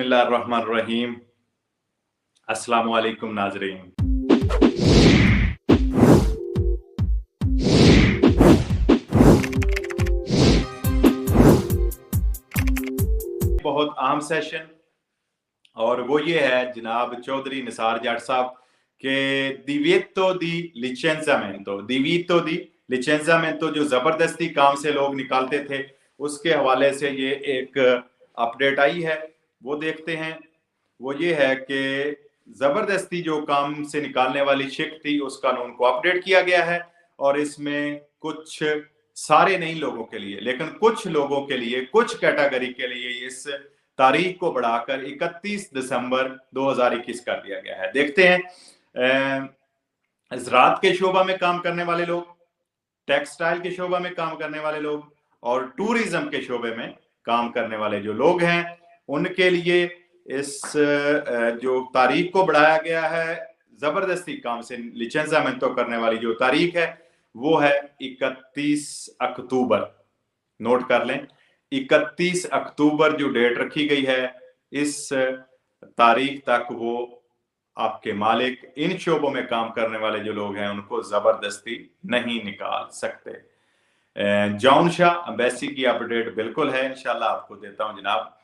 बिस्मिल्लाहिर्रहमानिर्रहीम। अस्सलामु अलैकुम नाज़रीन। बहुत अहम सेशन और वो ये है जनाब चौधरी निसार जट साहब के दिवीतो दी लिचेंजामेंटो जो जबरदस्ती काम से लोग निकालते थे, उसके हवाले से ये एक अपडेट आई है, वो देखते हैं। वो ये है कि जबरदस्ती जो काम से निकालने वाली शिक थी, उस कानून को अपडेट किया गया है और इसमें कुछ सारे नहीं लोगों के लिए, लेकिन कुछ लोगों के लिए, कुछ कैटेगरी के लिए इस तारीख को बढ़ाकर 31 दिसंबर 2021 कर दिया गया है। देखते हैं, ज़राअत के शोबा में काम करने वाले लोग, टेक्सटाइल के शोबा में काम करने वाले लोग और टूरिज्म के शोबे में काम करने वाले जो लोग हैं, उनके लिए इस जो तारीख को बढ़ाया गया है, जबरदस्ती काम से लिचेंजामेंटो करने वाली जो तारीख है, वो है 31 अक्टूबर। नोट कर लें, 31 अक्टूबर जो डेट रखी गई है, इस तारीख तक वो आपके मालिक इन शोबों में काम करने वाले जो लोग हैं, उनको जबरदस्ती नहीं निकाल सकते। जॉन शाह एम्बेसी की अपडेट बिल्कुल है, इंशाल्लाह आपको देता हूं जनाब।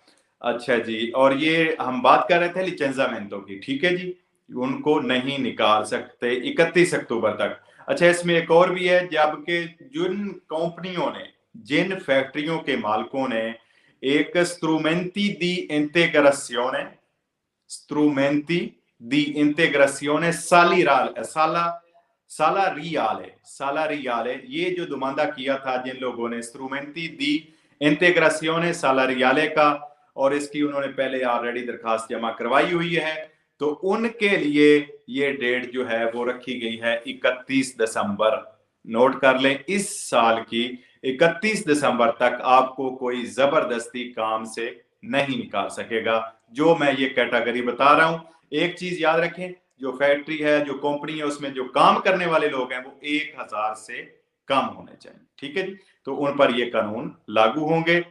अच्छा जी, और ये हम बात कर रहे थे लिचेंजामेंटो की, ठीक है जी, उनको नहीं निकाल सकते 31 अक्टूबर तक। अच्छा, इसमें एक और भी है, जबकि जिन कंपनियों ने, जिन फैक्ट्रियों के मालिकों ने एक strumenti di integrazione salariale, ये जो दुमांदा किया था जिन लोगों ने strumenti di integrazione salariale का, और इसकी उन्होंने पहले ऑलरेडी दरखास्त जमा करवाई हुई है, तो उनके लिए ये डेट जो है वो रखी गई है 31 दिसंबर। नोट कर लें, इस साल की 31 दिसंबर तक आपको कोई जबरदस्ती काम से नहीं निकाल सकेगा। जो मैं ये कैटेगरी बता रहा हूं, एक चीज याद रखें, जो फैक्ट्री है, जो कंपनी है, उसमें जो काम करने वाले लोग हैं वो 1000 से कम होने चाहिए, ठीक है जी, तो उन पर ये कानून लागू होंगे।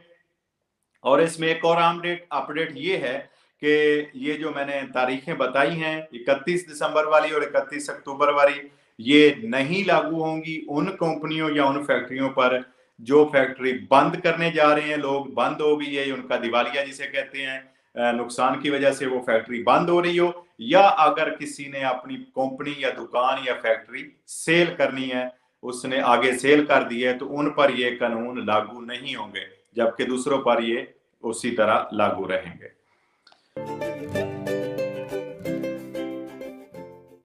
और इसमें एक और अपडेट ये है कि ये जो मैंने तारीखें बताई हैं, 31 दिसंबर वाली और 31 अक्टूबर वाली, ये नहीं लागू होंगी उन कंपनियों या उन फैक्ट्रियों पर जो फैक्ट्री बंद करने जा रहे हैं। लोग बंद हो गई है, उनका दिवालिया जिसे कहते हैं, नुकसान की वजह से वो फैक्ट्री बंद हो रही हो, या अगर किसी ने अपनी कंपनी या दुकान या फैक्ट्री सेल करनी है, उसने आगे सेल कर दी है, तो उन पर ये कानून लागू नहीं होंगे, जबकि दूसरों पर ये उसी तरह लागू रहेंगे।